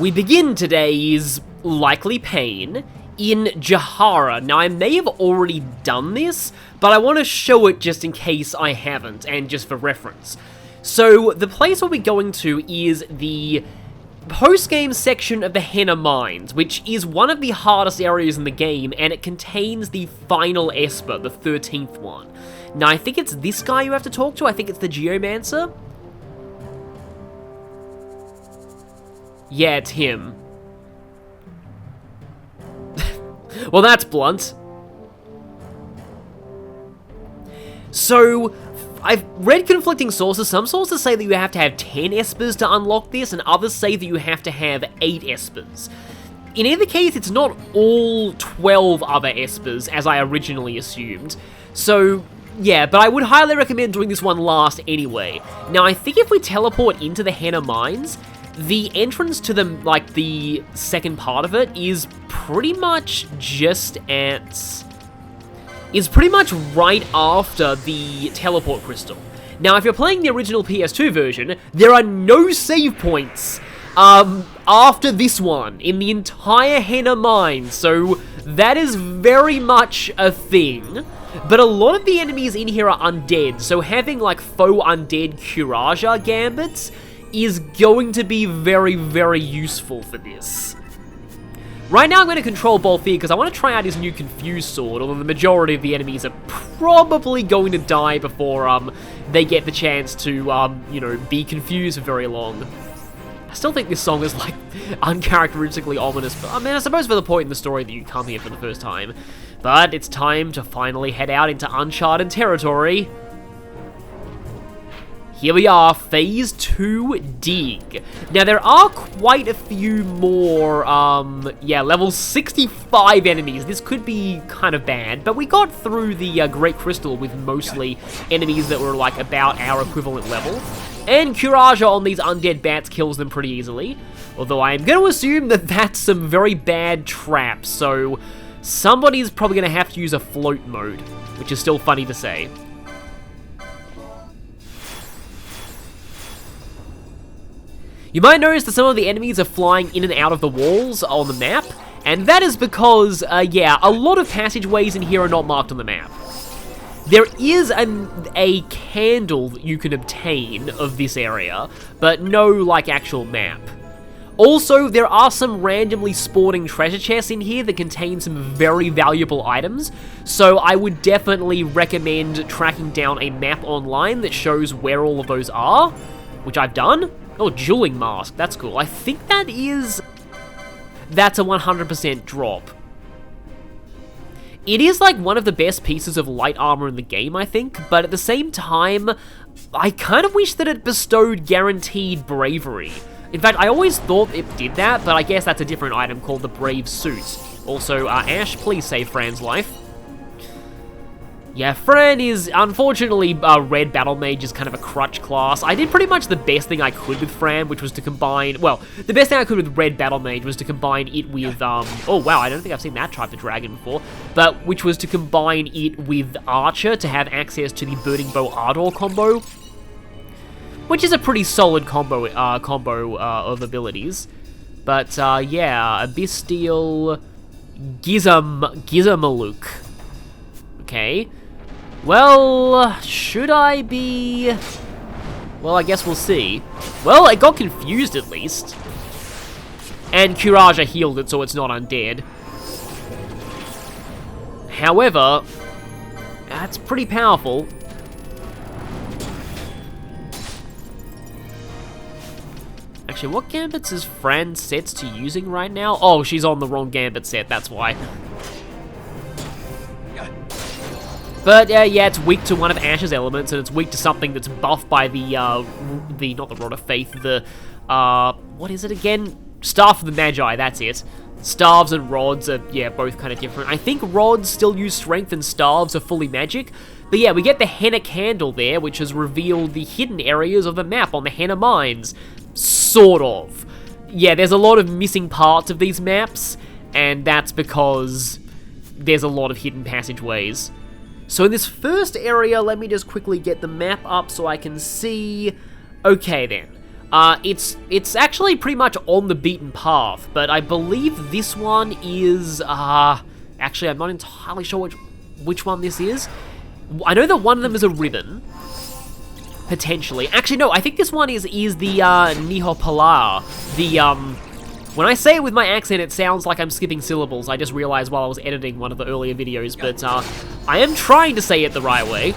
We begin today's likely pain in Jahara. Now, I may have already done this, but I want to show it just in case I haven't, and just for reference. So, the place we'll be going to is the post-game section of the Henna Mines, which is one of the hardest areas in the game, and it contains the final Esper, the 13th one. Now, I think it's this guy you have to talk to. I think it's the Geomancer. Yeah, it's him. Well, that's blunt. So, I've read conflicting sources. Some sources say that you have to have 10 Espers to unlock this, and others say that you have to have 8 Espers. In either case, it's not all 12 other Espers, as I originally assumed. So, yeah, but I would highly recommend doing this one last anyway. Now, I think if we teleport into the Henna Mines, the entrance to the second part of it is pretty much just at... is pretty much right after the teleport crystal. Now, if you're playing the original PS2 version, there are no save points after this one in the entire Henna Mine, so that is very much a thing. But a lot of the enemies in here are undead, so having like faux undead Kuraja gambits is going to be very, very useful for this. Right now I'm going to control Balthier because I want to try out his new Confused Sword, although the majority of the enemies are probably going to die before they get the chance to, you know, be confused for very long. I still think this song is, like, uncharacteristically ominous, but I mean, I suppose for the point in the story that you come here for the first time. But it's time to finally head out into uncharted territory. Here we are, Phase 2 Dig. Now, there are quite a few more, level 65 enemies. This could be kind of bad, but we got through the Great Crystal with mostly enemies that were, like, about our equivalent level. And Kuraja on these undead bats kills them pretty easily. Although I am going to assume that that's some very bad traps, so somebody's probably going to have to use a float mode, which is still funny to say. You might notice that some of the enemies are flying in and out of the walls on the map, and that is because, a lot of passageways in here are not marked on the map. There is a candle that you can obtain of this area, but no, like, actual map. Also, there are some randomly spawning treasure chests in here that contain some very valuable items, so I would definitely recommend tracking down a map online that shows where all of those are, which I've done. Oh, dueling mask, that's cool. I think that's a 100% drop. It is like one of the best pieces of light armor in the game, I think, but at the same time, I kind of wish that it bestowed guaranteed bravery. In fact, I always thought it did that, but I guess that's a different item called the Brave Suit. Also, Ash, please save Fran's life. Yeah, Fran is, unfortunately, Red Battle Mage is kind of a crutch class. I did pretty much the best thing I could with Fran, which was to combine, well, the best thing I could with Red Battle Mage was to combine it with, oh wow, I don't think I've seen that type of dragon before, but which was to combine it with Archer to have access to the Burning Bow Ardor combo, which is a pretty solid combo of abilities. But, yeah, Abystial Gizamaluk. Okay. Well, should I be... Well, I guess we'll see. Well, it got confused at least. And Kuraja healed it, so it's not undead. However, that's pretty powerful. Actually, what gambits is Fran sets to using right now? Oh, she's on the wrong gambit set, that's why. But, yeah, it's weak to one of Ash's elements, and it's weak to something that's buffed by not the Rod of Faith, what is it again? Staff of the Magi, that's it. Staves and rods are, yeah, both kind of different. I think rods still use strength and staves are fully magic. But yeah, we get the Henna candle there, which has revealed the hidden areas of the map on the Henna Mines. Sort of. Yeah, there's a lot of missing parts of these maps, and that's because there's a lot of hidden passageways. So in this first area, let me just quickly get the map up so I can see. Okay then. It's actually pretty much on the beaten path, but I believe this one is, actually I'm not entirely sure which one this is. I know that one of them is a ribbon, potentially. Actually, no, I think this one is the, Nihopalar. The, when I say it with my accent, it sounds like I'm skipping syllables. I just realized while I was editing one of the earlier videos, but, I am trying to say it the right way.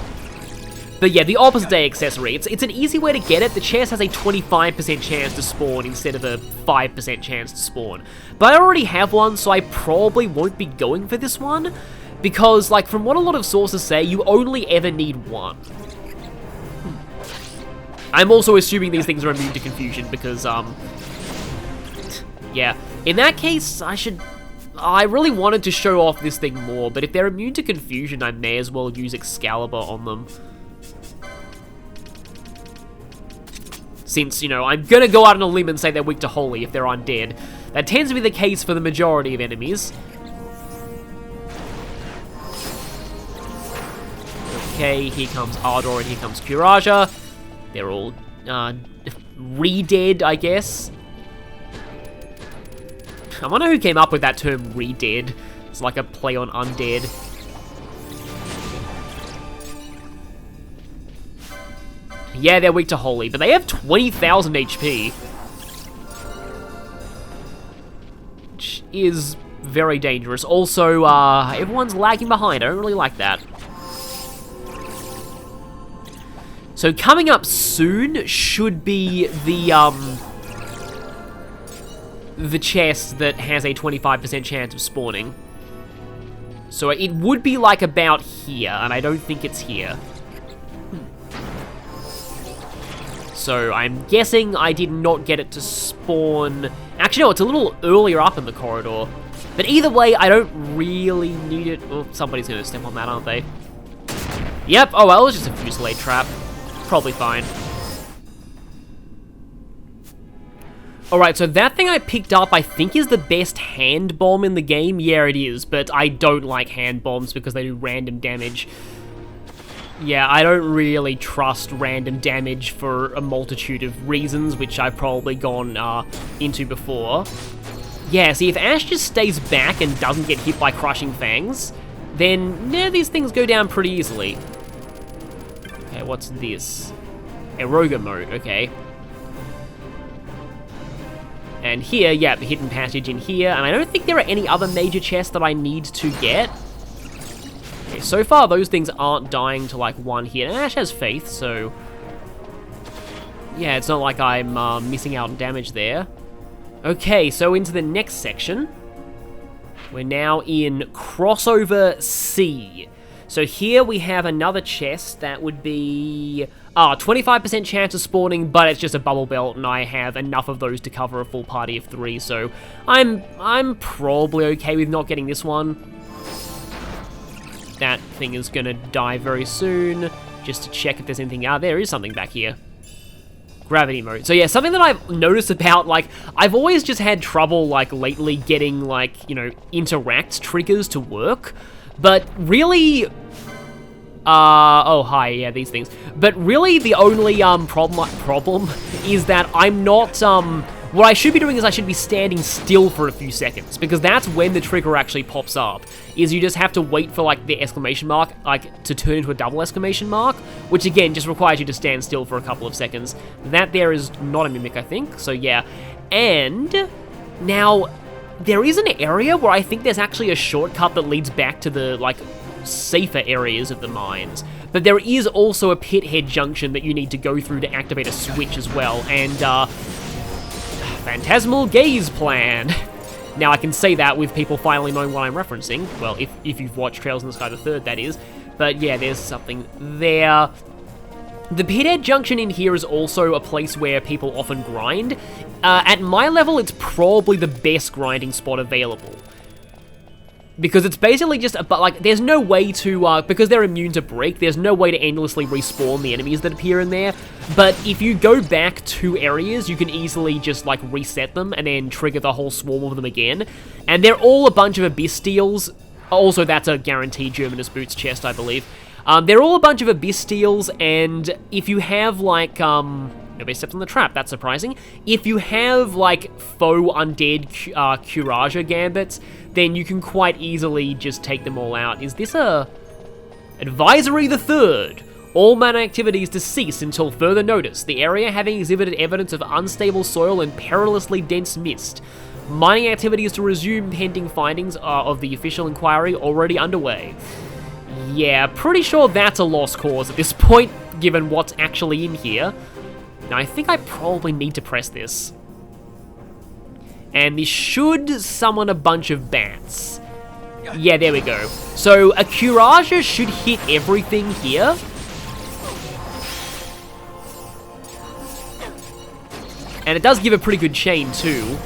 But yeah, the opposite day accessory. It's an easy way to get it. The chest has a 25% chance to spawn instead of a 5% chance to spawn. But I already have one, so I probably won't be going for this one. Because, like, from what a lot of sources say, you only ever need one. I'm also assuming these things are immune to confusion because, yeah. In that case, I really wanted to show off this thing more, but if they're immune to confusion, I may as well use Excalibur on them. Since, you know, I'm gonna go out on a limb and say they're weak to Holy if they're undead. That tends to be the case for the majority of enemies. Okay, here comes Ardor and here comes Kuraja. They're all, re-dead, I guess. I wonder who came up with that term, re-dead. It's like a play on undead. Yeah, they're weak to Holy, but they have 20,000 HP. Which is very dangerous. Also, everyone's lagging behind. I don't really like that. So coming up soon should be the chest that has a 25% chance of spawning. So it would be like about here, and I don't think it's here. So I'm guessing I did not get it to spawn. Actually, no, it's a little earlier up in the corridor. But either way, I don't really need it. Oh, somebody's gonna step on that, aren't they? Yep, oh well, it's just a fusillade trap. Probably fine. Alright, so that thing I picked up, I think is the best hand bomb in the game. Yeah, it is, but I don't like hand bombs because they do random damage. Yeah, I don't really trust random damage for a multitude of reasons, which I've probably gone into before. Yeah, see, if Ash just stays back and doesn't get hit by Crushing Fangs, then, yeah, these things go down pretty easily. Okay, what's this? Eroga mode, okay. And here, yeah, the hidden passage in here, and I don't think there are any other major chests that I need to get. Okay, so far those things aren't dying to like one hit, and Ash has faith, so... yeah, it's not like I'm missing out on damage there. Okay, so into the next section. We're now in Crossover C. So here we have another chest that would be 25% chance of spawning, but it's just a bubble belt, and I have enough of those to cover a full party of 3, so I'm probably okay with not getting this one. That thing is gonna die very soon. Just to check if there's anything out. There is something back here. Gravity mode. So yeah, something that I've noticed about, like, I've always just had trouble, like, lately getting, like, you know, interact triggers to work. But really, oh, hi, yeah, these things. But really, the only, problem is that I'm not, what I should be doing is I should be standing still for a few seconds, because that's when the trigger actually pops up, is you just have to wait for, like, the exclamation mark, like, to turn into a double exclamation mark, which, again, just requires you to stand still for a couple of seconds. That there is not a mimic, I think, so yeah. And, now... there is an area where I think there's actually a shortcut that leads back to the, like, safer areas of the mines. But there is also a pithead junction that you need to go through to activate a switch as well, and, Phantasmal Gaze Plan. Now, I can say that with people finally knowing what I'm referencing. Well, if you've watched Trails in the Sky the Third, that is. But yeah, there's something there. The pithead junction in here is also a place where people often grind. At my level, it's probably the best grinding spot available. Because it's basically just, but like, there's no way to, because they're immune to break, there's no way to endlessly respawn the enemies that appear in there. But if you go back 2 areas, you can easily just, like, reset them and then trigger the whole swarm of them again. And they're all a bunch of Abyss Steels. Also, that's a guaranteed Germanus Boots chest, I believe. They're all a bunch of Abyss Steels, and if you have, like, Nobody stepped on the trap, that's surprising. If you have, like, faux undead Curaja gambits, then you can quite easily just take them all out. Is this a... Advisory the Third. All mana activities to cease until further notice, the area having exhibited evidence of unstable soil and perilously dense mist. Mining activities to resume pending findings of the official inquiry already underway. Yeah, pretty sure that's a lost cause at this point, given what's actually in here. Now, I think I probably need to press this. And this should summon a bunch of bats. Yeah, there we go. So, a Curaja should hit everything here. And it does give a pretty good chain, too.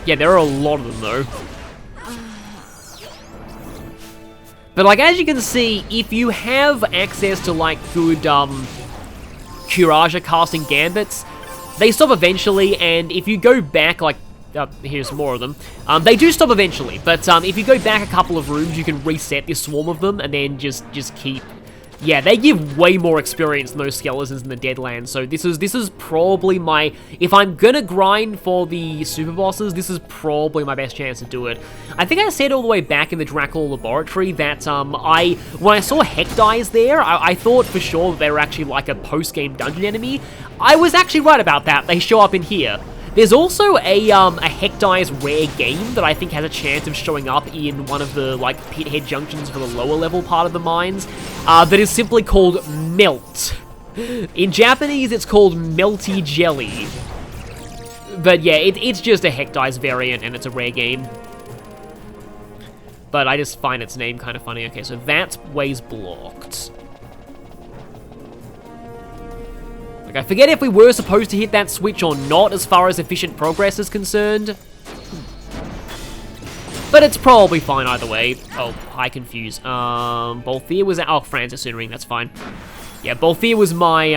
Yeah, there are a lot of them, though. But, like, as you can see, if you have access to, like, good, Curaja casting gambits, they stop eventually, and if you go back, like, here's more of them. They do stop eventually, but if you go back a couple of rooms, you can reset this swarm of them, and then just keep... Yeah, they give way more experience than those skeletons in the Deadlands, so this is probably my... If I'm gonna grind for the super bosses, this is probably my best chance to do it. I think I said all the way back in the Dracula Laboratory that when I saw Hecdies there, I thought for sure that they were actually like a post-game dungeon enemy. I was actually right about that. They show up in here. There's also a Hecdies rare game that I think has a chance of showing up in one of the, like, pithead junctions for the lower level part of the mines, that is simply called Melt. In Japanese, it's called Melty Jelly. But yeah, it's just a Hecdies variant, and it's a rare game. But I just find its name kind of funny. Okay, so that way's blocked. I forget if we were supposed to hit that switch or not as far as efficient progress is concerned. But it's probably fine either way. Oh, I confuse. Bolthir was... Oh, Francis Ring, that's fine. Yeah, Bolthir was my,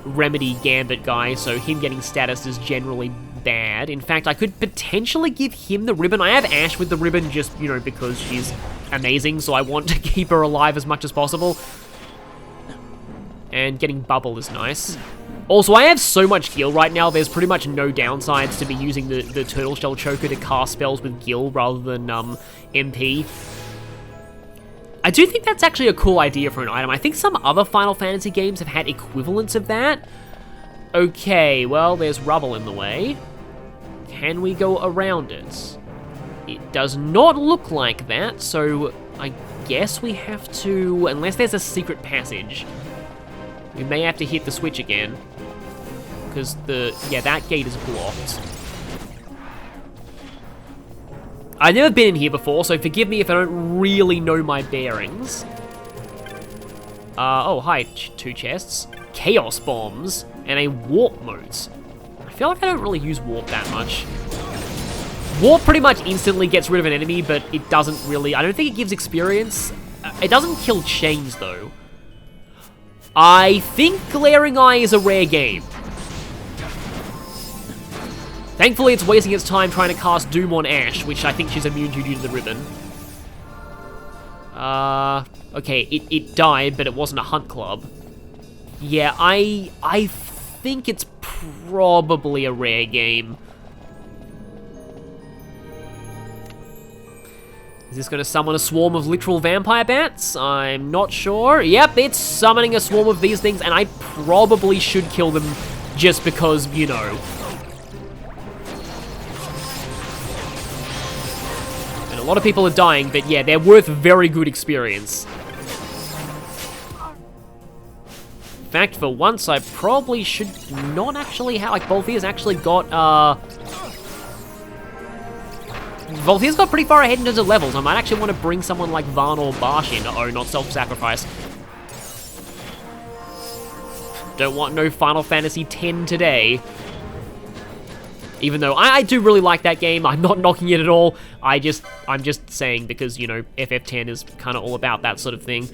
Remedy Gambit guy, so him getting status is generally bad. In fact, I could potentially give him the ribbon. I have Ash with the ribbon just, you know, because she's amazing, so I want to keep her alive as much as possible. And getting Bubble is nice. Also, I have so much Gil right now, there's pretty much no downsides to be using the Turtle Shell Choker to cast spells with Gil rather than MP. I do think that's actually a cool idea for an item. I think some other Final Fantasy games have had equivalents of that. Okay, well, there's rubble in the way. Can we go around it? It does not look like that, so I guess we have to... Unless there's a secret passage. We may have to hit the switch again. Because yeah, that gate is blocked. I've never been in here before, so forgive me if I don't really know my bearings. Oh, hi, two chests. Chaos Bombs, and a Warp Moat. I feel like I don't really use Warp that much. Warp pretty much instantly gets rid of an enemy, but it doesn't really... I don't think it gives experience. It doesn't kill chains, though. I think Glaring Eye is a rare game. Thankfully, it's wasting its time trying to cast Doom on Ash, which I think she's immune to due to the ribbon. Okay, it died, but it wasn't a hunt club. Yeah, I think it's probably a rare game. Is this going to summon a swarm of literal vampire bats? I'm not sure. Yep, it's summoning a swarm of these things, and I probably should kill them just because, you know. And a lot of people are dying, but yeah, they're worth very good experience. In fact, for once, I probably should not actually have... Like, Bolthir's actually got, Volthir's got pretty far ahead in terms of levels. I might actually want to bring someone like Varn or Barsh in. Uh-oh, not self-sacrifice. Don't want no Final Fantasy X today. Even though I do really like that game. I'm not knocking it at all. I'm just saying because, you know, FF10 is kind of all about that sort of thing.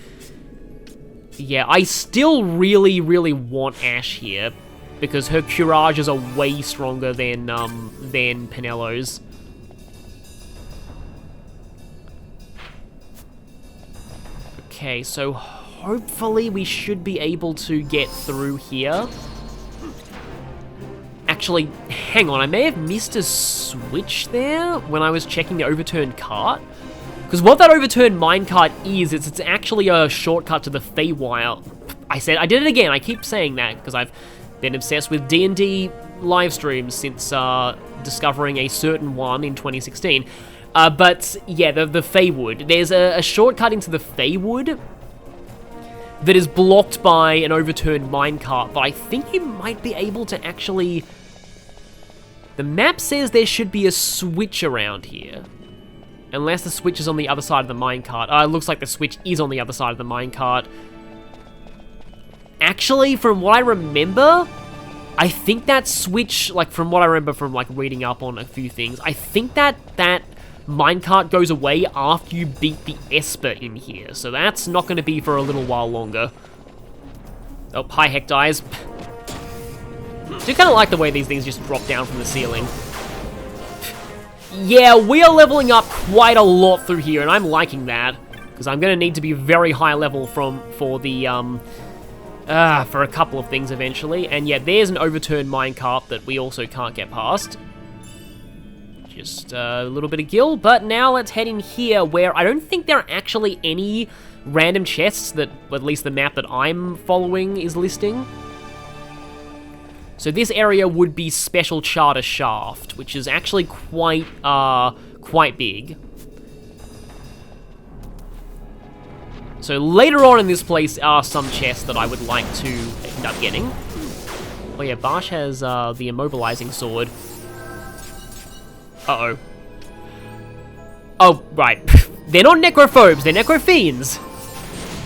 Yeah, I still really, really want Ash here. Because her Curages are way stronger than Pinello's. Okay, so hopefully we should be able to get through here. Actually, hang on, I may have missed a switch there when I was checking the overturned cart. Because what that overturned minecart is, it's actually a shortcut to the Feywild. I did it again, I keep saying that, because I've been obsessed with D&D live streams since discovering a certain one in 2016. But yeah, the Feywood. There's a shortcut into the Feywood that is blocked by an overturned minecart, but I think you might be able to actually... The map says there should be a switch around here. Unless the switch is on the other side of the minecart. It looks like the switch is on the other side of the minecart. Actually, from what I remember, I think that switch, like from what I remember from like reading up on a few things, I think that minecart goes away after you beat the Esper in here. So that's not going to be for a little while longer. Oh, hi Hecdies. I do kind of like the way these things just drop down from the ceiling. Yeah, we are leveling up quite a lot through here, and I'm liking that. Because I'm going to need to be very high level for a couple of things eventually. And yeah, there's an overturned minecart that we also can't get past. Just a little bit of gil, but now let's head in here where I don't think there are actually any random chests that, at least the map that I'm following is listing. So this area would be Special Charter Shaft, which is actually quite big. So later on in this place are some chests that I would like to end up getting. Oh yeah, Barsh has the immobilizing sword. Uh-oh. Oh, right. They're not necrophobes, they're necrofiends.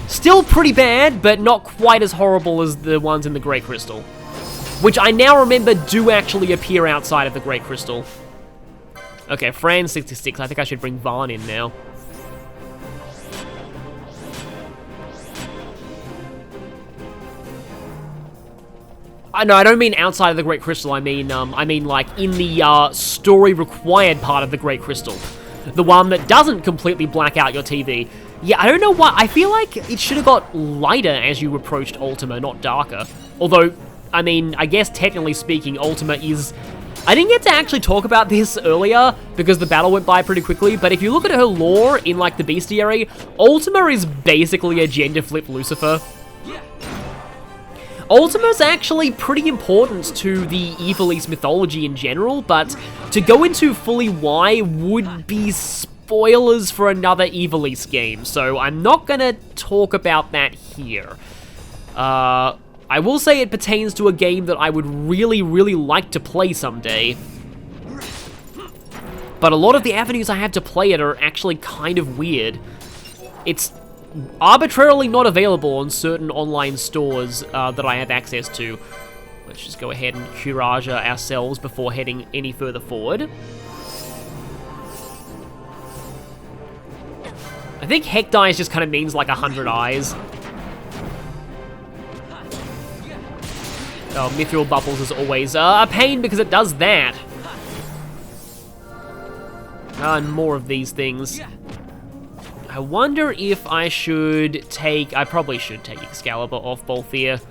Still pretty bad, but not quite as horrible as the ones in the Great Crystal. Which I now remember do actually appear outside of the Great Crystal. Okay, Fran 66. I think I should bring Varn in now. No, I don't mean outside of the Great Crystal. I mean like in the story required part of the Great Crystal, the one that doesn't completely black out your TV. Yeah, I don't know why. I feel like it should have got lighter as you approached Ultima, not darker. Although, I mean, I guess technically speaking, Ultima is... I didn't get to actually talk about this earlier because the battle went by pretty quickly, but if you look at her lore in like the bestiary, Ultima is basically a gender flip Lucifer. Ultima's actually pretty important to the Ivalice mythology in general, but to go into fully why would be spoilers for another Ivalice game, so I'm not gonna talk about that here. I will say it pertains to a game that I would really, really like to play someday. But a lot of the avenues I have to play it are actually kind of weird. It's arbitrarily not available on certain online stores that I have access to. Let's just go ahead and Courage ourselves before heading any further forward. I think Hecdies just kind of means like 100 eyes. Oh, Mithril Bubbles is always a pain because it does that. And more of these things. I wonder if I should take... I probably should take Excalibur off Balthier.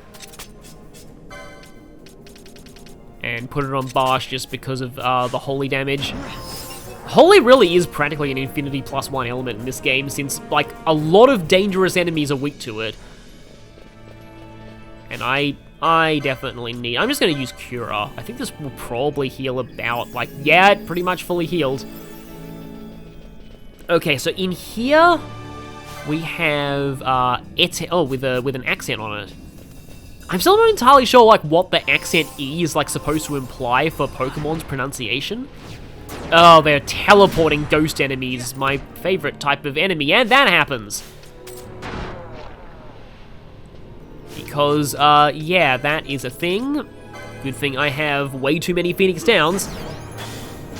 And put it on Barsh just because of the Holy damage. Holy really is practically an Infinity +1 element in this game, since, like, a lot of dangerous enemies are weak to it. And I definitely need... I'm just going to use Cura. I think this will probably heal about, like... Yeah, it pretty much fully healed. Okay, so in here, we have... with an accent on it. I'm still not entirely sure, like, what the accent E is, like, supposed to imply for Pokemon's pronunciation. Oh, they're teleporting ghost enemies, my favorite type of enemy, and that happens. Because, yeah, that is a thing. Good thing I have way too many Phoenix Downs.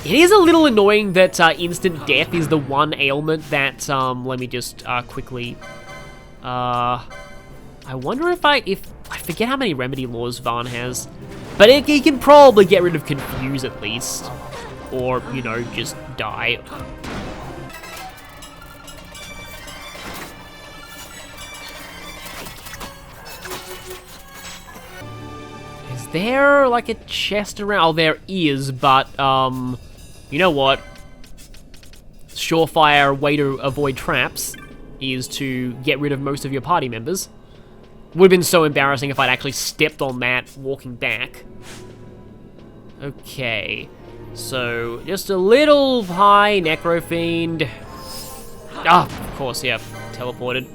It is a little annoying that instant death is the one ailment that, let me just quickly... I wonder if I forget how many remedy laws Varn has. But he can probably get rid of Confuse at least. Or, you know, just die. there, like, a chest around? Oh, there is, but, you know what? Surefire way to avoid traps is to get rid of most of your party members. Would have been so embarrassing if I'd actually stepped on that walking back. Okay. So, just a little high, Necro Fiend. Ah, of course, yeah, teleported.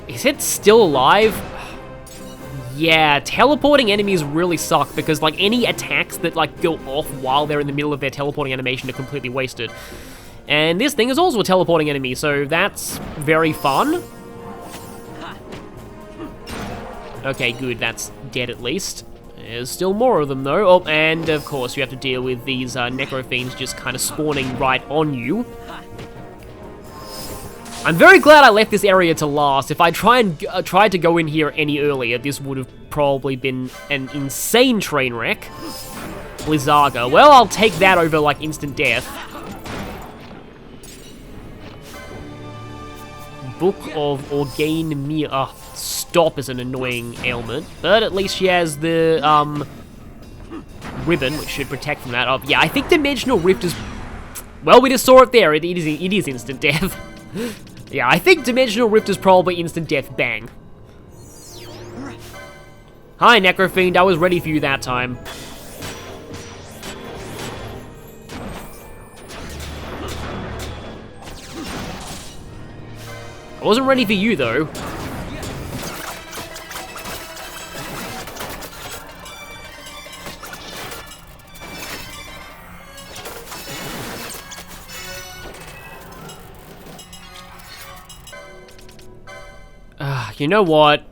Is it still alive? Yeah, teleporting enemies really suck because, like, any attacks that, like, go off while they're in the middle of their teleporting animation are completely wasted. And this thing is also a teleporting enemy, so that's very fun. Okay, good, that's dead at least. There's still more of them, though. Oh, and, of course, you have to deal with these Necro Fiends just kind of spawning right on you. I'm very glad I left this area to last. If I tried to go in here any earlier, this would have probably been an insane train wreck. Blizzaga. Well, I'll take that over, like, instant death. Book of Organe Mir. Oh, stop is an annoying ailment. But at least she has the, ribbon, which should protect from that. Oh, yeah, I think Dimensional Rift is... Well, we just saw it there. It is instant death. Yeah, I think Dimensional Rift is probably instant death. Bang. Hi, Necrofiend. I was ready for you that time. I wasn't ready for you, though. You know what?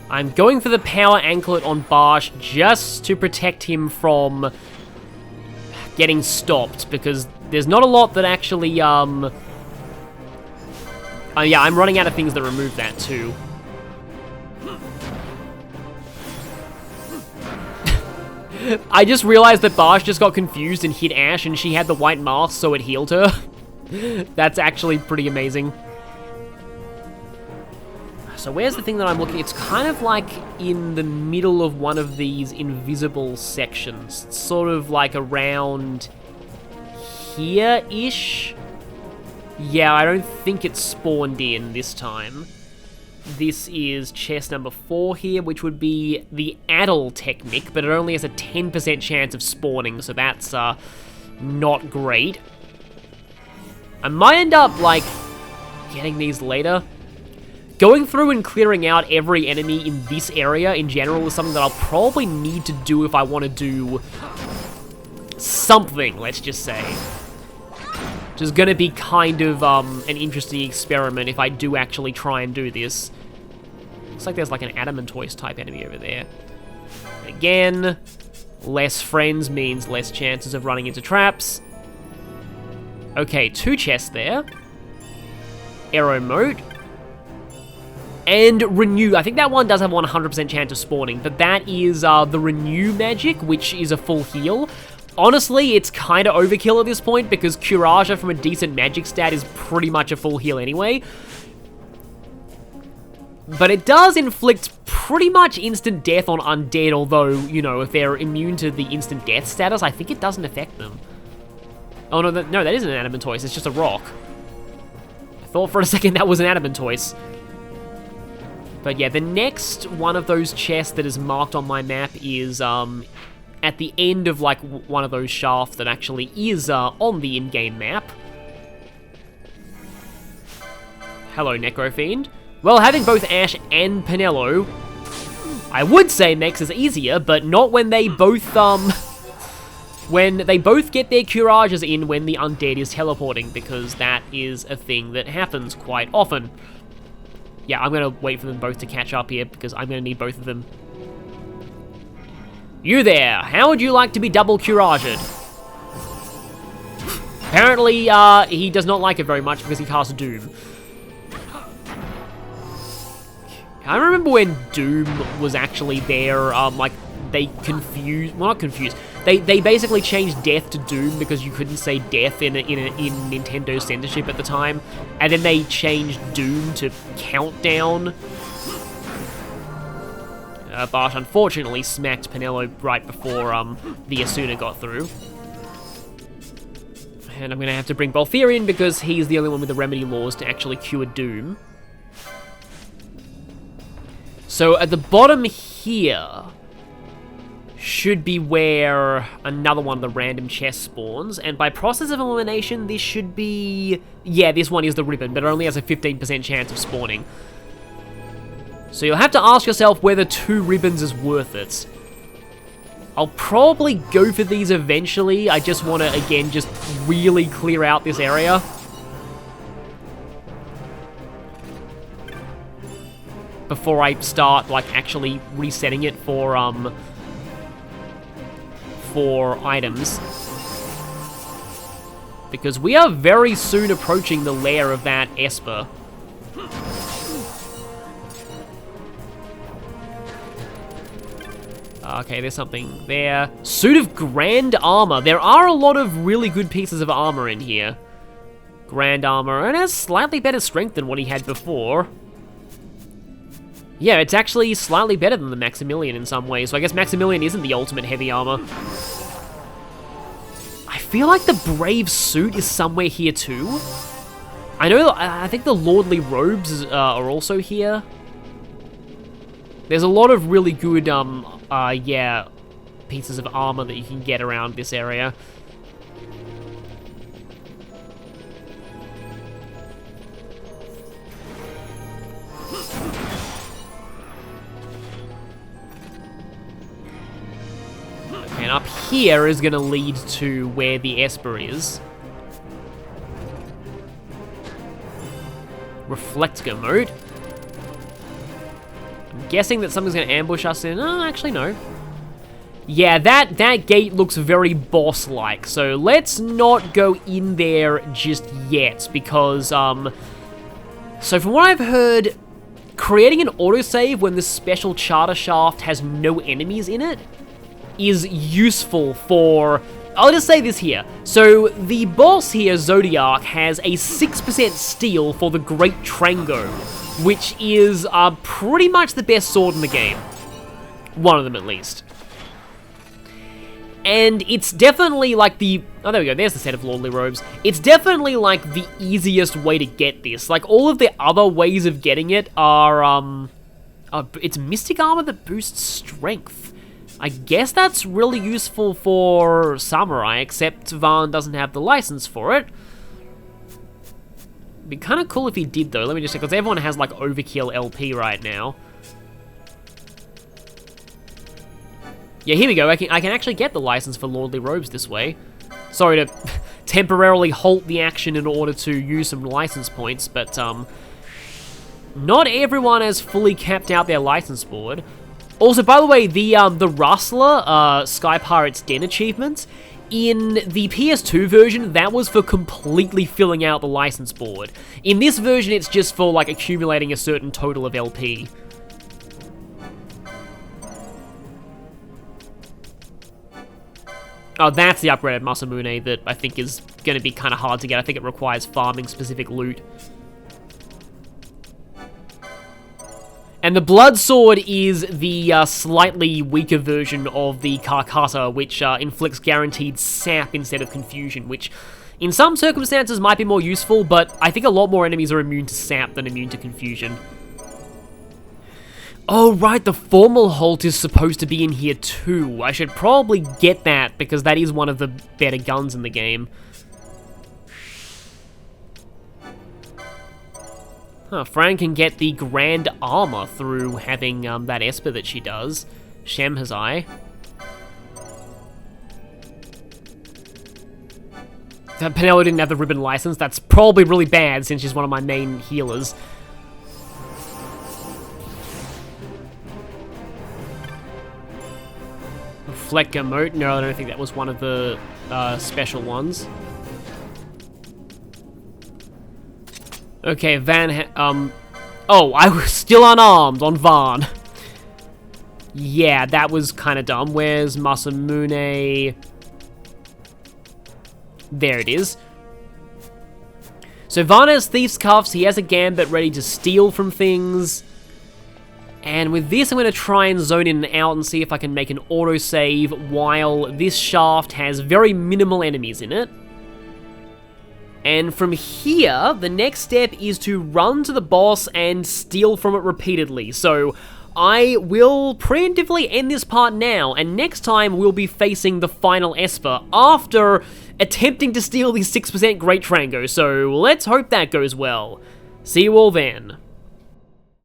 I'm going for the power anklet on Barsh just to protect him from getting stopped, because there's not a lot that actually, yeah, I'm running out of things that remove that, too. I just realized that Barsh just got confused and hit Ash, and she had the white mask, so it healed her. That's actually pretty amazing. So where's the thing that I'm looking? It's kind of like in the middle of one of these invisible sections. It's sort of like around here-ish. Yeah, I don't think it's spawned in this time. This is chest number 4 here, which would be the Addle technique, but it only has a 10% chance of spawning, so that's not great. I might end up, like, getting these later. Going through and clearing out every enemy in this area in general is something that I'll probably need to do if I want to do something, let's just say. Which is going to be kind of an interesting experiment if I do actually try and do this. Looks like there's like an Adamantoise type enemy over there. Again, less friends means less chances of running into traps. Okay, 2 chests there. Arrow Moat. And Renew. I think that one does have 100% chance of spawning, but that is the Renew magic, which is a full heal. Honestly, it's kind of overkill at this point, because Curaja from a decent magic stat is pretty much a full heal anyway. But it does inflict pretty much instant death on undead, although, you know, if they're immune to the instant death status, I think it doesn't affect them. Oh, no, that isn't an Adamantoise, it's just a rock. I thought for a second that was an Adamantoise. But yeah, the next one of those chests that is marked on my map is, at the end of, like, one of those shafts that actually is on the in-game map. Hello, Necrofiend. Well, having both Ash and Penelo, I would say makes it easier, but not when they both, when they both get their Curages in when the undead is teleporting, because that is a thing that happens quite often. Yeah, I'm gonna wait for them both to catch up here, because I'm gonna need both of them. You there, how would you like to be double Curaged? Apparently, he does not like it very much because he casts Doom. I remember when Doom was actually there, like, they confused, well, not confused, they basically changed death to Doom because you couldn't say death in Nintendo censorship at the time, and then they changed Doom to Countdown. But unfortunately smacked Penelo right before the Asuna got through. And I'm going to have to bring Balthier in because he's the only one with the remedy laws to actually cure Doom. So at the bottom here should be where another one of the random chests spawns, and by process of elimination this should be... yeah, this one is the ribbon, but it only has a 15% chance of spawning. So you'll have to ask yourself whether 2 ribbons is worth it. I'll probably go for these eventually. I just want to, again, just really clear out this area. Before I start, like, actually resetting it for items. Because we are very soon approaching the lair of that Esper. Okay, there's something there. Suit of Grand Armor. There are a lot of really good pieces of armor in here. Grand Armor, and it has slightly better strength than what he had before. Yeah, it's actually slightly better than the Maximilian in some ways, so I guess Maximilian isn't the ultimate heavy armor. I feel like the Brave Suit is somewhere here too. I think the Lordly Robes are also here. There's a lot of really good, yeah, pieces of armor that you can get around this area. And up here is going to lead to where the Esper is. Reflector mode. I'm guessing that something's going to ambush us in... oh, actually, no. Yeah, that gate looks very boss-like, so let's not go in there just yet, because, so from what I've heard, creating an autosave when this special charter shaft has no enemies in it is useful for... I'll just say this here. So, the boss here, Zodiark, has a 6% steal for the Great Trango, which is pretty much the best sword in the game. One of them, at least. And it's definitely like the... oh, there we go, there's the set of Lordly Robes. It's definitely like the easiest way to get this. Like, all of the other ways of getting it are, it's Mystic Armor that boosts strength. I guess that's really useful for Samurai, except Vaan doesn't have the license for it. It'd be kind of cool if he did, though. Let me just check, because everyone has, like, Overkill LP right now. Yeah, here we go. I can actually get the license for Lordly Robes this way. Sorry to temporarily halt the action in order to use some license points, but, not everyone has fully capped out their license board. Also, by the way, the Rustler, Sky Pirate's Den achievement, in the PS2 version, that was for completely filling out the license board. In this version, it's just for, like, accumulating a certain total of LP. Oh, that's the upgraded Masamune that I think is going to be kind of hard to get. I think it requires farming specific loot. And the Blood Sword is the slightly weaker version of the Carcassa, which inflicts guaranteed sap instead of confusion, which in some circumstances might be more useful, but I think a lot more enemies are immune to sap than immune to confusion. Oh, right, the Formal Halt is supposed to be in here too. I should probably get that, because that is one of the better guns in the game. Huh, Fran can get the Grand Armor through having that Esper that she does. Shem has I. Penelo didn't have the ribbon license. That's probably really bad since she's one of my main healers. Reflector Moat. No, I don't think that was one of the special ones. Okay, Oh, I was still unarmed on Varn. Yeah, that was kind of dumb. Where's Masamune? There it is. So Varn has Thief's Cuffs, he has a Gambit ready to steal from things. And with this, I'm going to try and zone in and out and see if I can make an autosave while this shaft has very minimal enemies in it. And from here, the next step is to run to the boss and steal from it repeatedly. So I will preemptively end this part now, and next time we'll be facing the final Esper after attempting to steal the 6% Great Trango, so let's hope that goes well. See you all then.